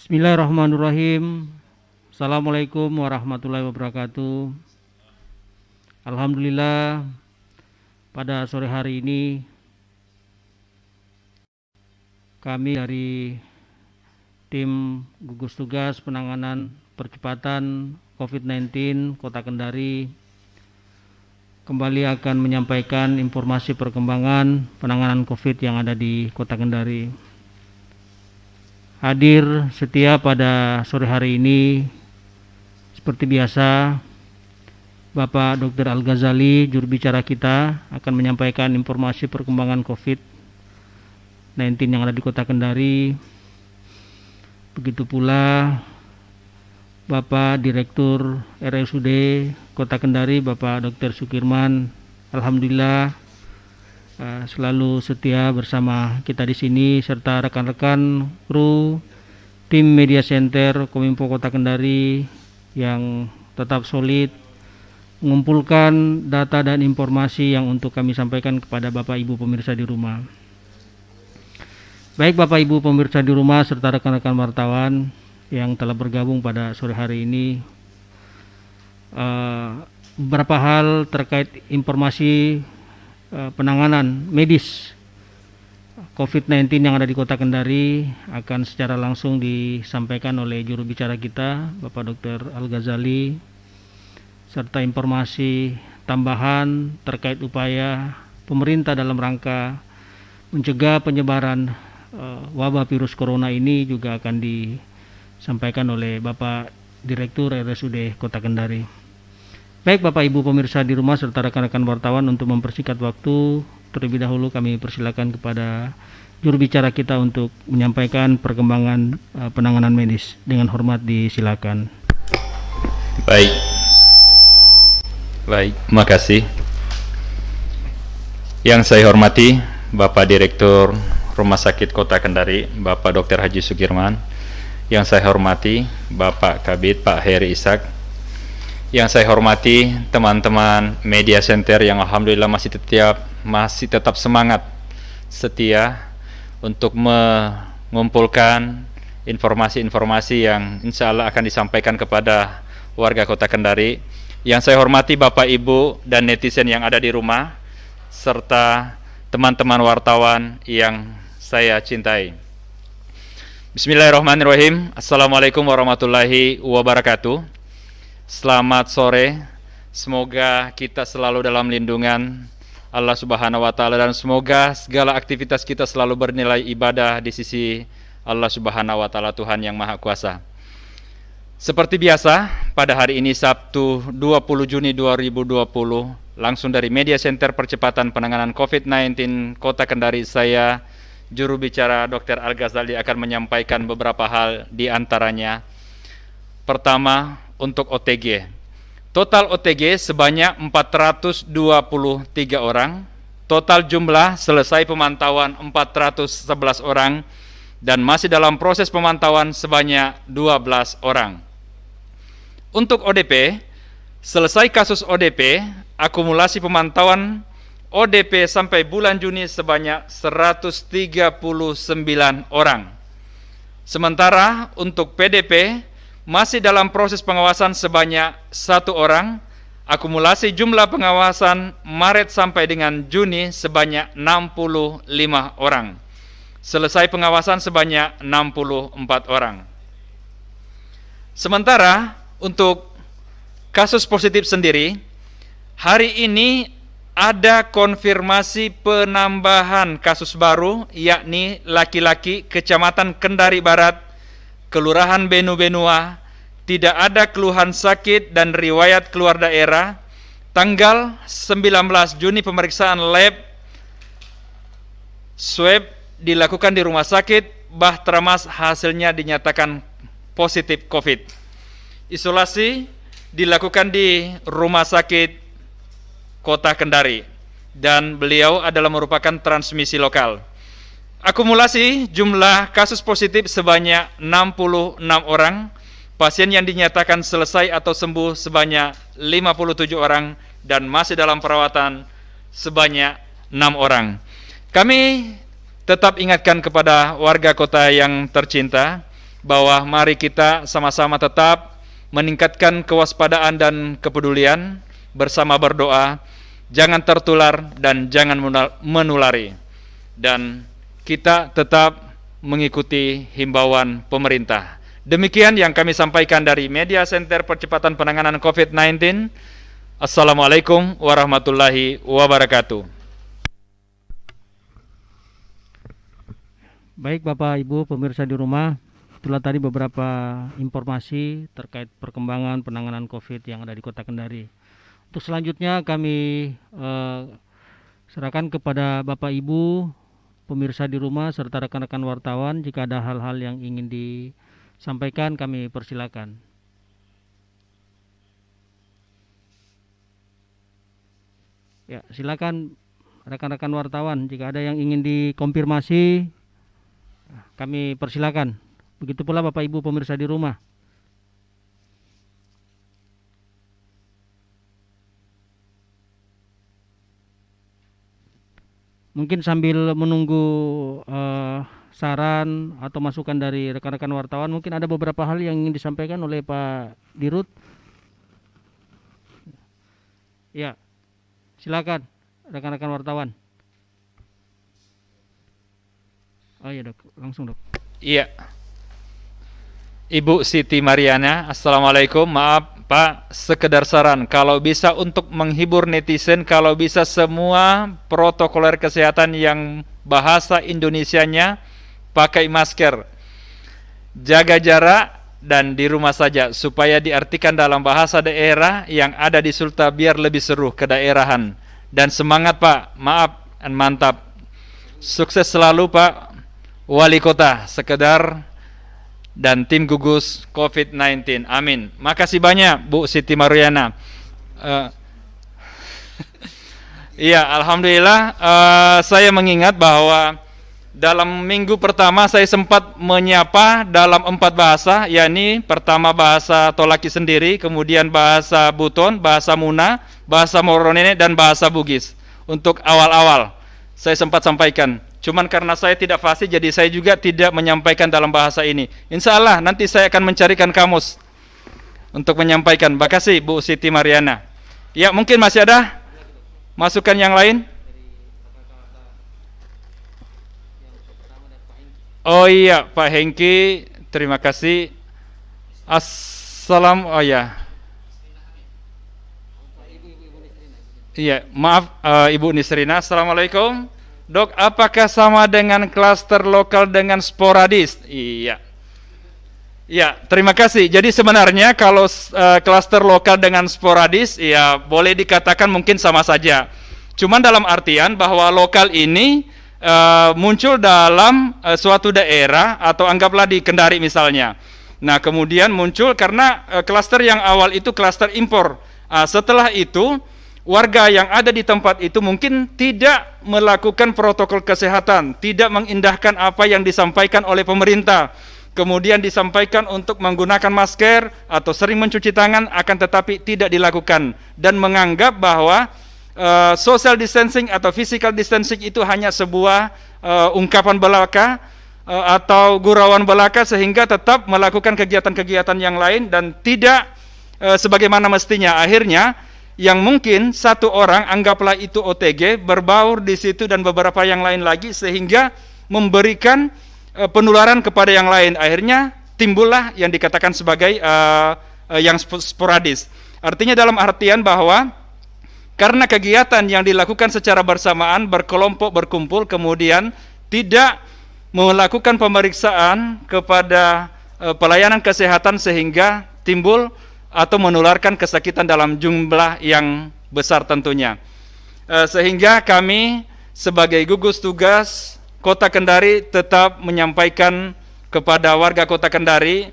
Bismillahirrahmanirrahim. Assalamualaikum warahmatullahi wabarakatuh. Alhamdulillah, pada sore hari ini kami dari tim gugus tugas penanganan percepatan COVID-19 Kota Kendari kembali akan menyampaikan informasi perkembangan penanganan COVID yang ada di Kota Kendari. Hadir setia pada sore hari ini seperti biasa Bapak Dr. Al-Ghazali, juru bicara kita, akan menyampaikan informasi perkembangan COVID-19 yang ada di Kota Kendari. Begitu pula Bapak Direktur RSUD Kota Kendari, Bapak Dr. Sukirman, alhamdulillah selalu setia bersama kita di sini, serta rekan-rekan kru tim media center Kominfo Kota Kendari yang tetap solid mengumpulkan data dan informasi yang untuk kami sampaikan kepada Bapak Ibu pemirsa di rumah. Baik Bapak Ibu pemirsa di rumah serta rekan-rekan wartawan yang telah bergabung pada sore hari ini, beberapa hal terkait informasi penanganan medis COVID-19 yang ada di Kota Kendari akan secara langsung disampaikan oleh juru bicara kita, Bapak Dr. Al-Ghazali, serta informasi tambahan terkait upaya pemerintah dalam rangka mencegah penyebaran wabah virus corona ini juga akan disampaikan oleh Bapak Direktur RSUD Kota Kendari. Baik Bapak Ibu pemirsa di rumah serta rekan-rekan wartawan, untuk mempersingkat waktu, terlebih dahulu kami persilakan kepada juru bicara kita untuk menyampaikan perkembangan penanganan medis. Dengan hormat disilakan. Baik, makasih. Yang saya hormati Bapak Direktur Rumah Sakit Kota Kendari, Bapak Dr. Haji Sukirman. Yang saya hormati Bapak Kabid Pak Heri Ishak. Yang saya hormati teman-teman media center yang alhamdulillah masih tetap semangat setia untuk mengumpulkan informasi-informasi yang insya Allah akan disampaikan kepada warga Kota Kendari. Yang saya hormati Bapak Ibu dan netizen yang ada di rumah serta teman-teman wartawan yang saya cintai. Bismillahirrahmanirrahim. Assalamualaikum warahmatullahi wabarakatuh. Selamat sore. Semoga kita selalu dalam lindungan Allah Subhanahu wa taala dan semoga segala aktivitas kita selalu bernilai ibadah di sisi Allah Subhanahu wa taala, Tuhan yang Maha Kuasa. Seperti biasa, pada hari ini Sabtu 20 Juni 2020, langsung dari Media Center Percepatan Penanganan COVID-19 Kota Kendari, saya juru bicara Dr. Al-Ghazali akan menyampaikan beberapa hal, di antaranya pertama, untuk OTG. Total OTG sebanyak 423 orang, total jumlah selesai pemantauan 411 orang, dan masih dalam proses pemantauan sebanyak 12 orang. Untuk ODP, selesai kasus ODP, akumulasi pemantauan ODP sampai bulan Juni sebanyak 139 orang. Sementara untuk PDP masih dalam proses pengawasan sebanyak 1 orang, akumulasi jumlah pengawasan Maret sampai dengan Juni sebanyak 65 orang. Selesai pengawasan sebanyak 64 orang. Sementara untuk kasus positif sendiri, hari ini ada konfirmasi penambahan kasus baru, yakni laki-laki Kecamatan Kendari Barat, Kelurahan Benu-Benua, tidak ada keluhan sakit dan riwayat keluar daerah. Tanggal 19 Juni pemeriksaan lab swab dilakukan di rumah sakit Bahtera Mas, hasilnya dinyatakan positif COVID. Isolasi dilakukan di rumah sakit Kota Kendari dan beliau adalah merupakan transmisi lokal. Akumulasi jumlah kasus positif sebanyak 66 orang, pasien yang dinyatakan selesai atau sembuh sebanyak 57 orang, dan masih dalam perawatan sebanyak 6 orang. Kami tetap ingatkan kepada warga kota yang tercinta bahwa mari kita sama-sama tetap meningkatkan kewaspadaan dan kepedulian bersama berdoa, jangan tertular dan jangan menulari. Dan kita tetap mengikuti himbauan pemerintah. Demikian yang kami sampaikan dari Media Center Percepatan Penanganan COVID-19. Assalamualaikum warahmatullahi wabarakatuh. Baik Bapak Ibu pemirsa di rumah, itulah tadi beberapa informasi terkait perkembangan penanganan COVID yang ada di Kota Kendari. Untuk selanjutnya kami serahkan kepada Bapak Ibu pemirsa di rumah serta rekan-rekan wartawan. Jika ada hal-hal yang ingin disampaikan, kami persilakan. Ya, silakan rekan-rekan wartawan, jika ada yang ingin dikonfirmasi, kami persilakan. Begitu pula Bapak Ibu pemirsa di rumah. Mungkin sambil menunggu saran atau masukan dari rekan-rekan wartawan, mungkin ada beberapa hal yang ingin disampaikan oleh Pak Dirut. Ya, silakan rekan-rekan wartawan. Oh iya Dok, langsung Dok. Iya. Ibu Siti Mariana, Assalamualaikum. Maaf Pak, sekedar saran, kalau bisa untuk menghibur netizen, kalau bisa semua protokoler kesehatan yang bahasa Indonesianya pakai masker, jaga jarak, dan di rumah saja, supaya diartikan dalam bahasa daerah yang ada di Sulta biar lebih seru kedaerahan. Dan semangat Pak, maaf dan mantap. Sukses selalu Pak Wali Kota Sekedar dan tim gugus COVID-19. Amin. Makasih banyak Bu Siti Mariana. Iya, alhamdulillah. Saya mengingat bahwa dalam minggu pertama saya sempat menyapa dalam 4 bahasa, yakni pertama bahasa Tolaki sendiri, kemudian bahasa Buton, bahasa Muna, bahasa Moronene, dan bahasa Bugis. Untuk awal-awal saya sempat sampaikan. Cuman karena saya tidak fasih, jadi saya juga tidak menyampaikan dalam bahasa ini. Insya Allah nanti saya akan mencarikan kamus untuk menyampaikan. Makasih Bu Siti Mariana. Ya, mungkin masih ada masukan yang lain? Oh iya, Pak Hengki, terima kasih. Oh ya. Iya, maaf Ibu Nisrina. Assalamualaikum. Dok, apakah sama dengan klaster lokal dengan sporadis? Iya. Ya, terima kasih. Jadi sebenarnya kalau klaster lokal dengan sporadis, ya boleh dikatakan mungkin sama saja. Cuman dalam artian bahwa lokal ini muncul dalam suatu daerah atau anggaplah di Kendari misalnya. Nah, kemudian muncul karena klaster yang awal itu klaster impor. Setelah itu warga yang ada di tempat itu mungkin tidak melakukan protokol kesehatan, tidak mengindahkan apa yang disampaikan oleh pemerintah. Kemudian disampaikan untuk menggunakan masker atau sering mencuci tangan, akan tetapi tidak dilakukan. Dan menganggap bahwa social distancing atau physical distancing itu hanya sebuah ungkapan belaka atau gurauan belaka, sehingga tetap melakukan kegiatan-kegiatan yang lain dan tidak sebagaimana mestinya. Akhirnya yang mungkin satu orang, anggaplah itu OTG, berbaur di situ dan beberapa yang lain lagi, sehingga memberikan penularan kepada yang lain. Akhirnya timbullah yang dikatakan sebagai yang sporadis. Artinya dalam artian bahwa karena kegiatan yang dilakukan secara bersamaan, berkelompok, berkumpul, kemudian tidak melakukan pemeriksaan kepada pelayanan kesehatan, sehingga timbul atau menularkan kesakitan dalam jumlah yang besar tentunya. Sehingga kami sebagai gugus tugas Kota Kendari tetap menyampaikan kepada warga Kota Kendari,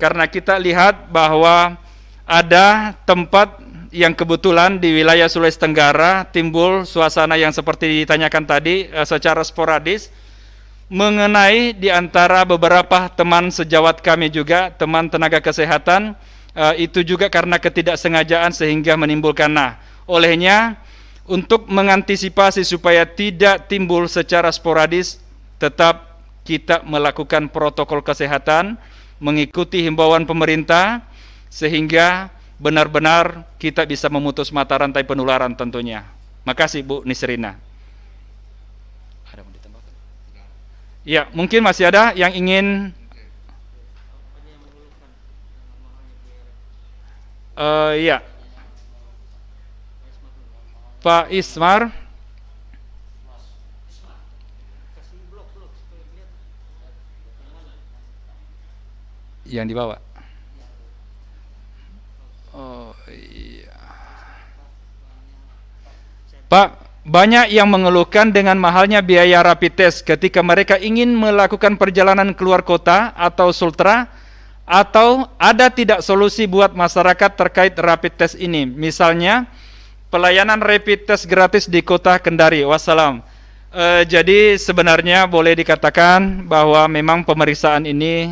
karena kita lihat bahwa ada tempat yang kebetulan di wilayah Sulawesi Tenggara timbul suasana yang seperti ditanyakan tadi secara sporadis, mengenai di antara beberapa teman sejawat kami juga, teman tenaga kesehatan, itu juga karena ketidaksengajaan sehingga menimbulkan. Olehnya untuk mengantisipasi supaya tidak timbul secara sporadis, tetap kita melakukan protokol kesehatan, mengikuti himbauan pemerintah sehingga benar-benar kita bisa memutus mata rantai penularan tentunya. Makasih Bu Nisrina. Ada mau ditambahkan? Ya, mungkin masih ada yang ingin ya. Pak Ismar. Yang dibawa. Oh iya. Pak, banyak yang mengeluhkan dengan mahalnya biaya rapid test ketika mereka ingin melakukan perjalanan keluar kota atau Sultra, atau ada tidak solusi buat masyarakat terkait rapid test ini? Misalnya, pelayanan rapid test gratis di kota Kendari. Wassalam. Jadi sebenarnya boleh dikatakan bahwa memang pemeriksaan ini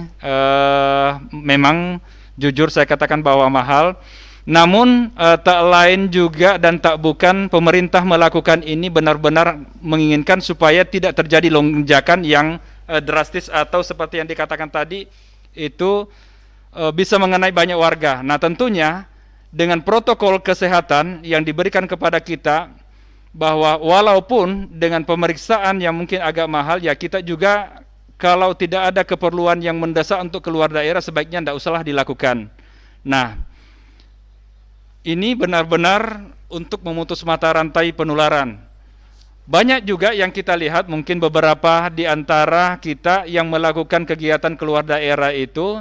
memang jujur saya katakan bahwa mahal. Namun tak lain juga dan tak bukan pemerintah melakukan ini benar-benar menginginkan supaya tidak terjadi lonjakan yang drastis atau seperti yang dikatakan tadi itu bisa mengenai banyak warga. Nah tentunya dengan protokol kesehatan yang diberikan kepada kita, bahwa walaupun dengan pemeriksaan yang mungkin agak mahal, ya kita juga kalau tidak ada keperluan yang mendesak untuk keluar daerah sebaiknya tidak usahlah dilakukan. Nah, ini benar-benar untuk memutus mata rantai penularan. Banyak juga yang kita lihat, mungkin beberapa di antara kita yang melakukan kegiatan keluar daerah itu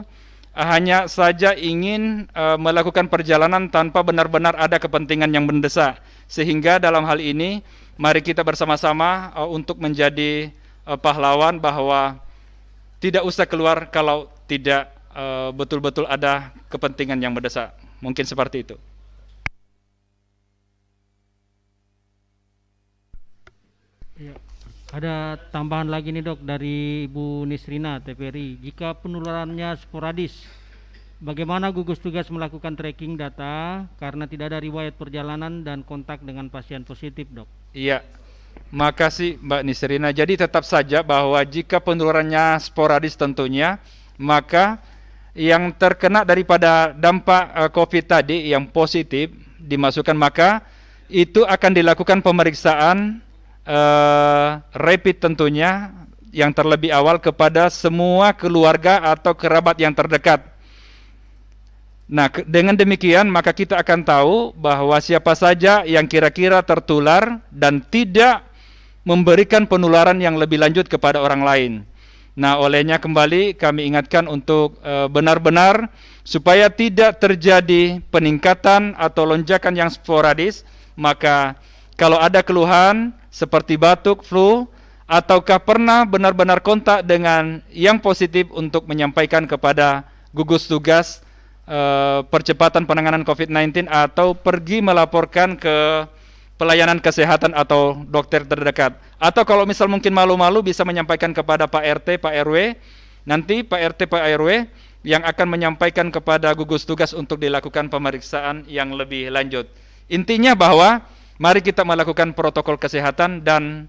hanya saja ingin melakukan perjalanan tanpa benar-benar ada kepentingan yang mendesak. Sehingga dalam hal ini mari kita bersama-sama untuk menjadi pahlawan bahwa tidak usah keluar kalau tidak betul-betul ada kepentingan yang mendesak. Mungkin seperti itu. Ya. Ada tambahan lagi nih dok dari Ibu Nisrina TPRI. Jika penularannya sporadis, bagaimana gugus tugas melakukan tracking data karena tidak ada riwayat perjalanan dan kontak dengan pasien positif, dok? Iya, makasih Mbak Nisrina. Jadi tetap saja bahwa jika penularannya sporadis tentunya, maka yang terkena daripada dampak COVID tadi yang positif dimasukkan, maka itu akan dilakukan pemeriksaan rapid tentunya yang terlebih awal kepada semua keluarga atau kerabat yang terdekat. Nah, dengan demikian maka kita akan tahu bahwa siapa saja yang kira-kira tertular dan tidak memberikan penularan yang lebih lanjut kepada orang lain. Nah, olehnya kembali kami ingatkan untuk benar-benar supaya tidak terjadi peningkatan atau lonjakan yang sporadis, maka kalau ada keluhan seperti batuk, flu, ataukah pernah benar-benar kontak dengan yang positif untuk menyampaikan kepada gugus tugas percepatan penanganan COVID-19 atau pergi melaporkan ke pelayanan kesehatan atau dokter terdekat. Atau kalau misal mungkin malu-malu bisa menyampaikan kepada Pak RT, Pak RW, nanti Pak RT, Pak RW yang akan menyampaikan kepada gugus tugas untuk dilakukan pemeriksaan yang lebih lanjut. Intinya bahwa mari kita melakukan protokol kesehatan dan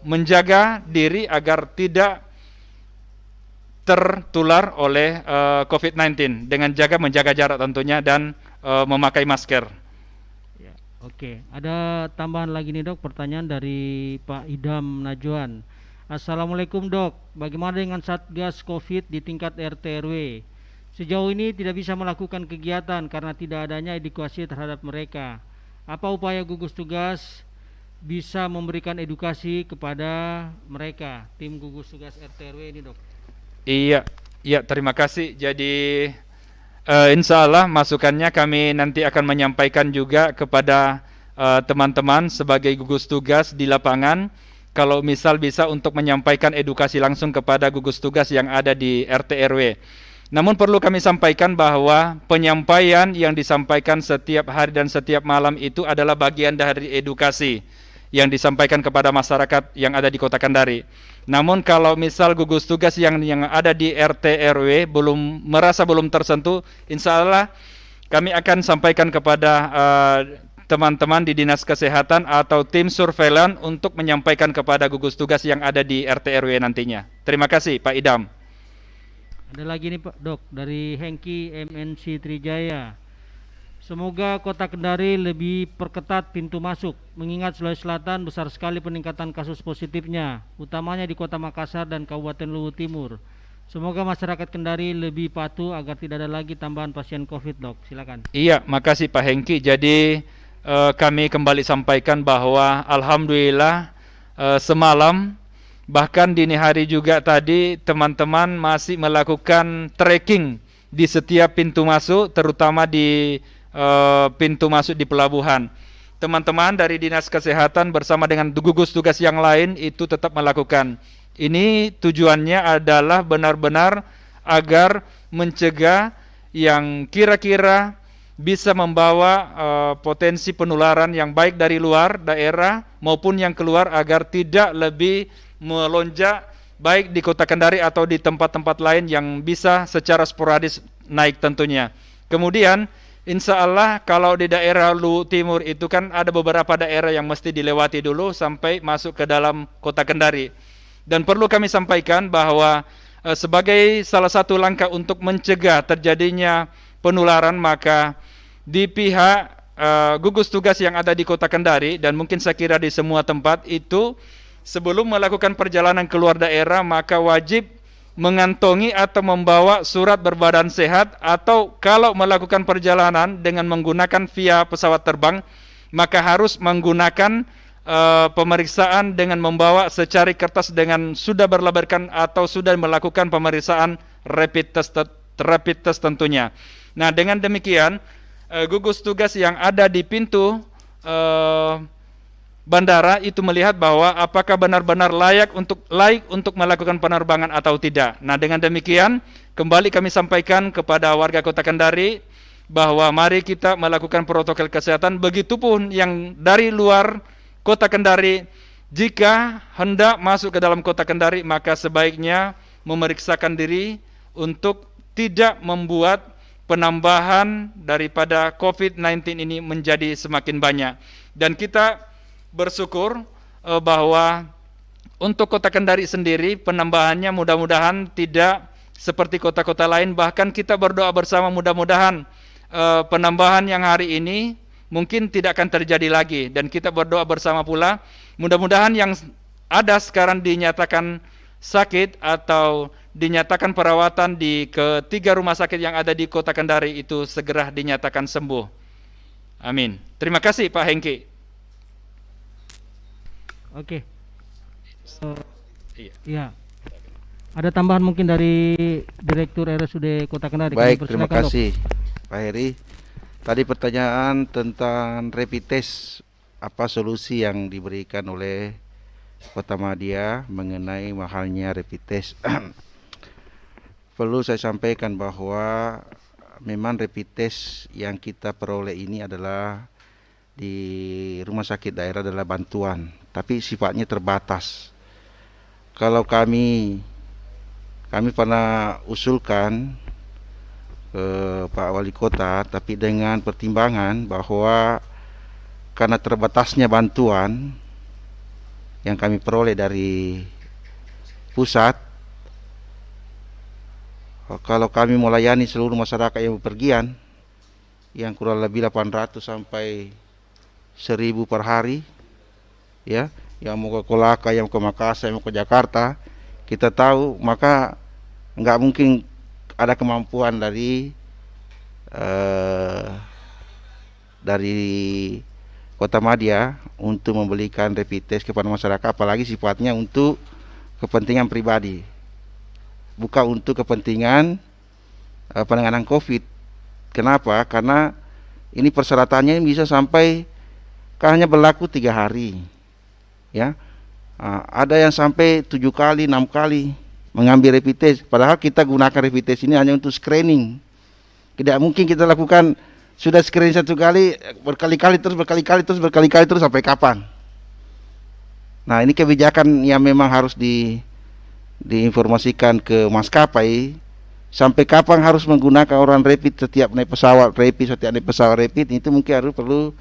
menjaga diri agar tidak tertular oleh COVID-19 dengan menjaga jarak tentunya dan memakai masker. Ya, oke. Ada tambahan lagi nih dok, pertanyaan dari Pak Idam Najwan. Assalamualaikum dok, bagaimana dengan Satgas COVID di tingkat RT RW? Sejauh ini tidak bisa melakukan kegiatan karena tidak adanya edukasi terhadap mereka. Apa upaya gugus tugas bisa memberikan edukasi kepada mereka, tim gugus tugas RT RW ini dok? Iya, terima kasih. Jadi insya Allah masukannya kami nanti akan menyampaikan juga kepada teman-teman sebagai gugus tugas di lapangan. Kalau misal bisa untuk menyampaikan edukasi langsung kepada gugus tugas yang ada di RT RW. Namun perlu kami sampaikan bahwa penyampaian yang disampaikan setiap hari dan setiap malam itu adalah bagian dari edukasi yang disampaikan kepada masyarakat yang ada di Kota Kendari. Namun kalau misal gugus tugas yang ada di RT RW merasa belum tersentuh, insya Allah kami akan sampaikan kepada teman-teman di Dinas Kesehatan atau tim surveillance untuk menyampaikan kepada gugus tugas yang ada di RT RW nantinya. Terima kasih Pak Idam. Ada lagi nih Pak Dok dari Hengki MNC Trijaya. Semoga Kota Kendari lebih perketat pintu masuk, mengingat Sulawesi Selatan besar sekali peningkatan kasus positifnya, utamanya di Kota Makassar dan Kabupaten Luwu Timur. Semoga masyarakat Kendari lebih patuh agar tidak ada lagi tambahan pasien COVID, Dok. Silakan. Iya, makasih Pak Hengki. Jadi kami kembali sampaikan bahwa alhamdulillah semalam bahkan dini hari juga tadi teman-teman masih melakukan tracking di setiap pintu masuk, terutama di pintu masuk di pelabuhan. Teman-teman dari Dinas Kesehatan bersama dengan gugus tugas yang lain itu tetap melakukan. Ini tujuannya adalah benar-benar agar mencegah yang kira-kira bisa membawa potensi penularan yang baik dari luar daerah maupun yang keluar agar tidak lebih melonjak baik di Kota Kendari atau di tempat-tempat lain yang bisa secara sporadis naik tentunya. Kemudian insya Allah kalau di daerah Luwu Timur itu kan ada beberapa daerah yang mesti dilewati dulu sampai masuk ke dalam Kota Kendari. Dan perlu kami sampaikan bahwa sebagai salah satu langkah untuk mencegah terjadinya penularan, maka di pihak gugus tugas yang ada di Kota Kendari dan mungkin saya kira di semua tempat itu sebelum melakukan perjalanan keluar daerah maka wajib mengantongi atau membawa surat berbadan sehat, atau kalau melakukan perjalanan dengan menggunakan via pesawat terbang maka harus menggunakan pemeriksaan dengan membawa secari kertas dengan sudah berlabarkan atau sudah melakukan pemeriksaan rapid test tentunya. Nah, dengan demikian gugus tugas yang ada di pintu bandara itu melihat bahwa apakah benar-benar layak untuk melakukan penerbangan atau tidak. Nah, dengan demikian kembali kami sampaikan kepada warga Kota Kendari bahwa mari kita melakukan protokol kesehatan, begitupun yang dari luar Kota Kendari. Jika hendak masuk ke dalam Kota Kendari maka sebaiknya memeriksakan diri untuk tidak membuat penambahan daripada COVID-19 ini menjadi semakin banyak. Dan kita bersyukur bahwa untuk Kota Kendari sendiri penambahannya mudah-mudahan tidak seperti kota-kota lain. Bahkan kita berdoa bersama mudah-mudahan penambahan yang hari ini mungkin tidak akan terjadi lagi. Dan kita berdoa bersama pula mudah-mudahan yang ada sekarang dinyatakan sakit atau dinyatakan perawatan di ketiga rumah sakit yang ada di Kota Kendari itu segera dinyatakan sembuh. Amin. Terima kasih Pak Hengki. Oke. Iya. Ya. Ada tambahan mungkin dari Direktur RSUD Kota Kendari. Baik, Kami terima persilakan, Dok. kasih Pak Heri. Tadi pertanyaan tentang rapid test, apa solusi yang diberikan oleh Kota Madia mengenai mahalnya rapid test. Perlu saya sampaikan bahwa memang rapid test yang kita peroleh ini adalah di rumah sakit daerah adalah bantuan, tapi sifatnya terbatas. Kalau kami pernah usulkan ke Pak Wali Kota, tapi dengan pertimbangan bahwa karena terbatasnya bantuan yang kami peroleh dari pusat, kalau kami melayani seluruh masyarakat yang bepergian yang kurang lebih 800 sampai 1000 per hari, ya, yang mau ke Kolaka, yang mau ke Makassar, yang mau ke Jakarta, kita tahu maka nggak mungkin ada kemampuan dari Kota Madia untuk membelikan rapid test kepada masyarakat, apalagi sifatnya untuk kepentingan pribadi, bukan untuk kepentingan penanganan COVID. Kenapa? Karena ini persyaratannya bisa sampai hanya berlaku 3 hari, ya. Ada yang sampai 7 kali, 6 kali mengambil rapid test, padahal kita gunakan rapid test ini hanya untuk screening. Tidak mungkin kita lakukan sudah screening 1 kali, berkali-kali terus sampai kapan? Nah, ini kebijakan yang memang harus diinformasikan ke maskapai, sampai kapan harus menggunakan orang rapid setiap naik pesawat rapid, itu mungkin harus perlu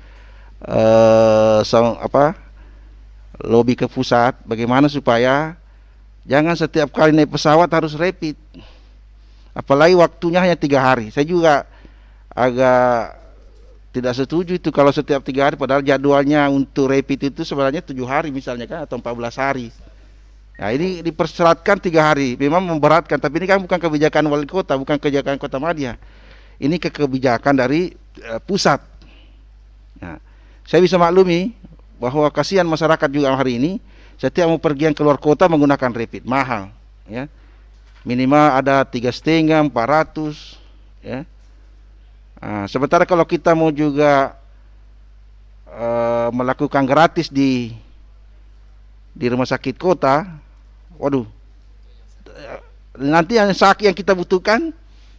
lobby ke pusat bagaimana supaya jangan setiap kali naik pesawat harus rapid. apalagi waktunya hanya 3 hari. Saya juga agak tidak setuju itu kalau setiap 3 hari, padahal jadwalnya untuk rapid itu sebenarnya 7 hari misalnya kan, atau 14 hari. Nah ini dipersyaratkan 3 hari, memang memberatkan, tapi ini kan bukan kebijakan wali kota, bukan kebijakan Kota Madia. Ini kebijakan dari pusat. Nah, saya bisa maklumi bahwa kasihan masyarakat juga hari ini, setiap mau pergian keluar kota menggunakan rapid, mahal, ya. Minimal ada 3,5, 400, ya. Sementara kalau kita mau juga melakukan gratis di rumah sakit kota, waduh, nanti yang sakit yang kita butuhkan,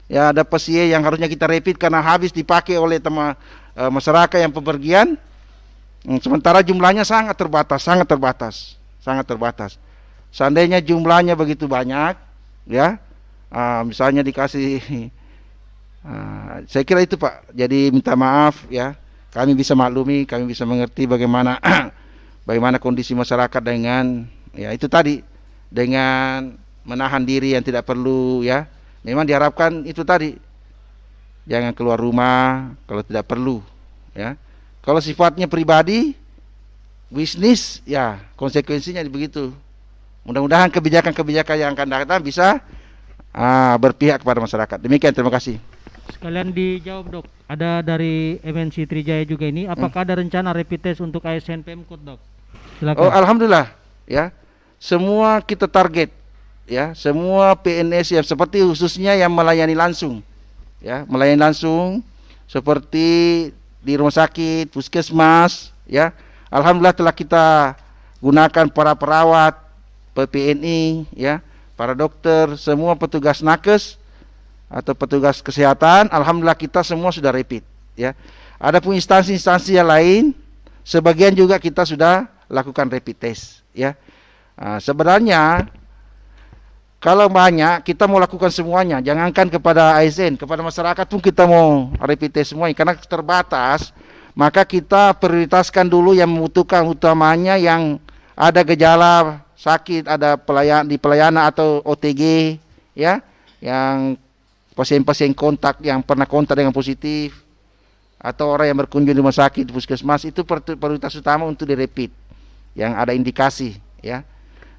ya ada pasien yang harusnya kita rapid karena habis dipakai oleh masyarakat yang pepergian. Sementara jumlahnya sangat terbatas, sangat terbatas, sangat terbatas. Seandainya jumlahnya begitu banyak, ya, misalnya dikasih, saya kira itu Pak. Jadi minta maaf ya, kami bisa maklumi, kami bisa mengerti bagaimana bagaimana kondisi masyarakat dengan ya itu tadi, dengan menahan diri yang tidak perlu ya. Memang diharapkan itu tadi, jangan keluar rumah kalau tidak perlu ya. Kalau sifatnya pribadi, bisnis, ya konsekuensinya begitu. Mudah-mudahan kebijakan-kebijakan yang akan datang bisa berpihak kepada masyarakat. Demikian, terima kasih. Sekalian dijawab dok, ada dari MNC Trijaya juga ini, apakah ada rencana rapid test untuk ASN Pemkot dok? Silakan. Oh alhamdulillah ya, semua kita target ya, semua PNS yang seperti khususnya yang melayani langsung ya, melayani langsung seperti di rumah sakit, puskesmas ya, alhamdulillah telah kita gunakan para perawat, PPNI ya, para dokter, semua petugas nakes atau petugas kesehatan, alhamdulillah kita semua sudah rapid ya. Ada pun instansi-instansi yang lain, sebagian juga kita sudah lakukan rapid test ya. Sebenarnya kalau banyak kita mau lakukan semuanya, jangankan kepada ASN, kepada masyarakat pun kita mau rapid test semuanya, karena terbatas. Maka kita prioritaskan dulu yang membutuhkan, utamanya yang ada gejala sakit, ada di pelayanan atau OTG ya, yang pasien-pasien kontak yang pernah kontak dengan positif, atau orang yang berkunjung di rumah sakit, puskesmas, itu prioritas utama untuk di rapid yang ada indikasi ya.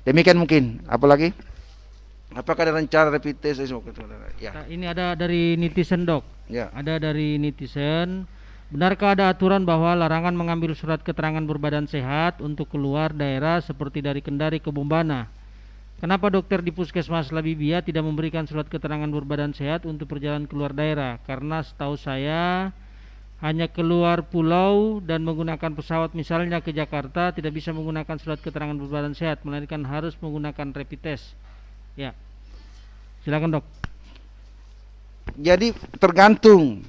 Demikian mungkin. Apalagi? Apakah ada rencana rapid test? Ya. Nah, ini ada dari netizen dok. Ya. Ada dari netizen. Benarkah ada aturan bahwa larangan mengambil surat keterangan berbadan sehat untuk keluar daerah seperti dari Kendari ke Bombana? Kenapa dokter di Puskesmas Labibia tidak memberikan surat keterangan berbadan sehat untuk perjalanan keluar daerah? Karena setahu saya hanya keluar pulau dan menggunakan pesawat misalnya ke Jakarta tidak bisa menggunakan surat keterangan berbadan sehat, melainkan harus menggunakan rapid test. Ya, silakan dok. Jadi tergantung,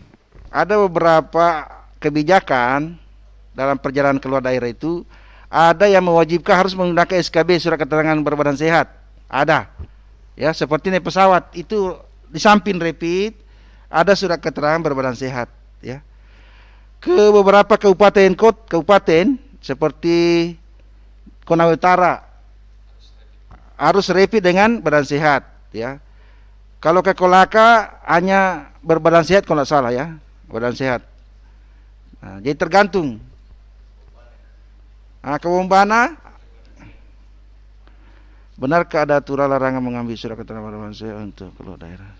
ada beberapa kebijakan dalam perjalanan keluar daerah itu, ada yang mewajibkan harus menggunakan SKB, surat keterangan berbadan sehat, ada ya, seperti naik pesawat itu di samping rapid ada surat keterangan berbadan sehat ya. Ke beberapa kabupaten seperti Konawe Utara harus rapid dengan badan sehat ya. Kalau ke Kolaka hanya berbadan sehat kalau tidak salah ya, badan sehat. Nah, jadi tergantung. Ke Bombana, benarkah ada aturan larangan mengambil surat keterangan berbadan sehat untuk keluar daerah?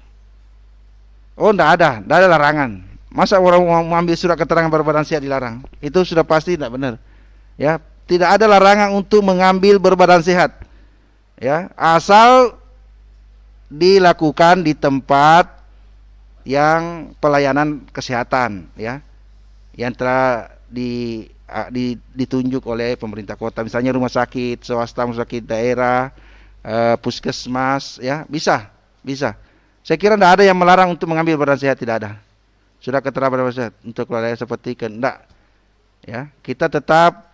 Oh, tidak ada larangan. Masa orang mau mengambil surat keterangan berbadan sehat dilarang? Itu sudah pasti tidak benar. Ya, tidak ada larangan untuk mengambil berbadan sehat. Ya, asal dilakukan di tempat yang pelayanan kesehatan ya, yang telah ditunjuk oleh pemerintah kota, misalnya rumah sakit swasta, rumah sakit daerah, puskesmas ya, bisa. Saya kira tidak ada yang melarang untuk mengambil badan sehat, tidak ada. Sudah keterangan berbadan sehat untuk keluarga seperti tidak ya, kita tetap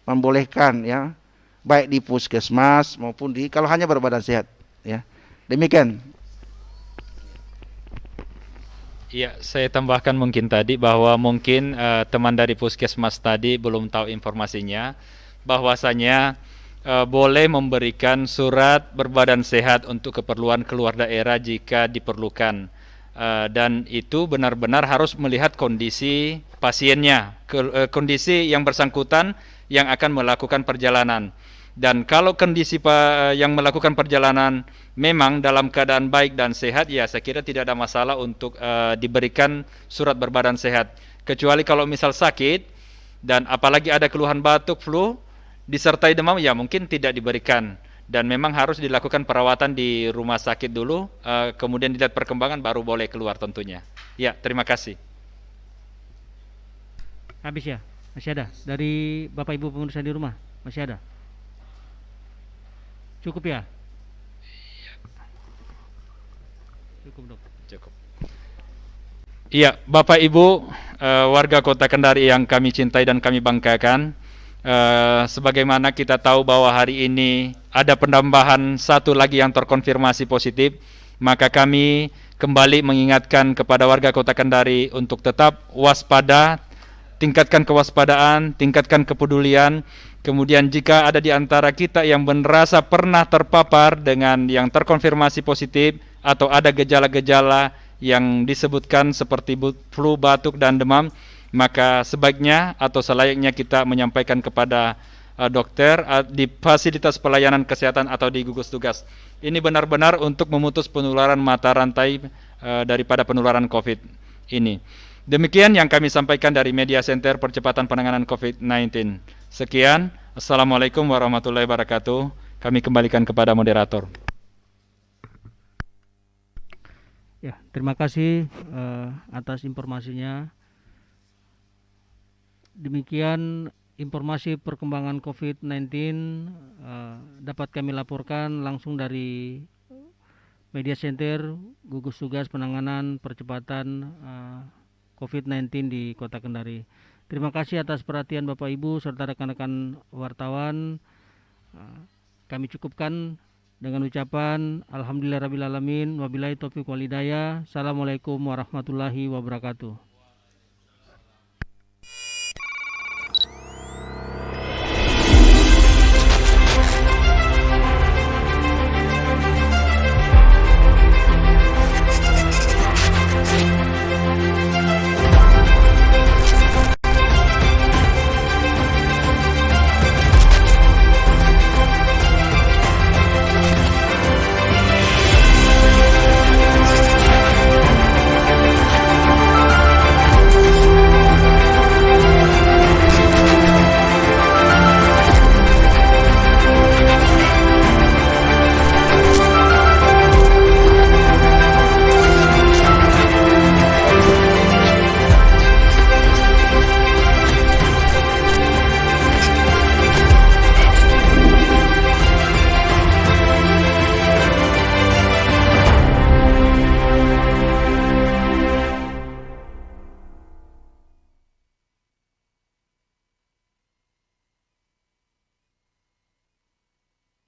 membolehkan ya, baik di puskesmas maupun di, kalau hanya berbadan sehat ya. Demikian. Iya, saya tambahkan mungkin tadi bahwa mungkin teman dari puskesmas tadi belum tahu informasinya, bahwasanya boleh memberikan surat berbadan sehat untuk keperluan keluar daerah jika diperlukan. Dan itu benar-benar harus melihat kondisi pasiennya, kondisi yang bersangkutan yang akan melakukan perjalanan. Dan kalau kondisi yang melakukan perjalanan memang dalam keadaan baik dan sehat, ya saya kira tidak ada masalah untuk diberikan surat berbadan sehat. Kecuali kalau misal sakit dan apalagi ada keluhan batuk, flu disertai demam, ya mungkin tidak diberikan. Dan memang harus dilakukan perawatan di rumah sakit dulu, kemudian dilihat perkembangan baru boleh keluar tentunya. Ya, terima kasih. Habis ya? Masih ada? Dari Bapak Ibu pemirsa di rumah? Masih ada? Cukup ya? Cukup, Dok. Cukup. Iya, Bapak Ibu warga Kota Kendari yang kami cintai dan kami banggakan, sebagaimana kita tahu bahwa hari ini ada penambahan satu lagi yang terkonfirmasi positif, maka kami kembali mengingatkan kepada warga Kota Kendari untuk tetap waspada, tingkatkan kewaspadaan, tingkatkan kepedulian. Kemudian jika ada di antara kita yang merasa pernah terpapar dengan yang terkonfirmasi positif atau ada gejala-gejala yang disebutkan seperti flu, batuk, dan demam, maka sebaiknya atau selayaknya kita menyampaikan kepada dokter di fasilitas pelayanan kesehatan atau di gugus tugas. Ini benar-benar untuk memutus penularan mata rantai daripada penularan COVID ini. Demikian yang kami sampaikan dari Media Center Percepatan Penanganan COVID-19. Sekian, Assalamualaikum warahmatullahi wabarakatuh. Kami kembalikan kepada moderator. Ya, terima kasih atas informasinya. Demikian informasi perkembangan COVID-19 dapat kami laporkan langsung dari Media Center Gugus Tugas Penanganan Percepatan COVID-19 di Kota Kendari. Terima kasih atas perhatian Bapak Ibu serta rekan-rekan wartawan. Kami cukupkan dengan ucapan Alhamdulillahirabbil alamin, wabillahi taufiq wal hidayah. Assalamualaikum warahmatullahi wabarakatuh.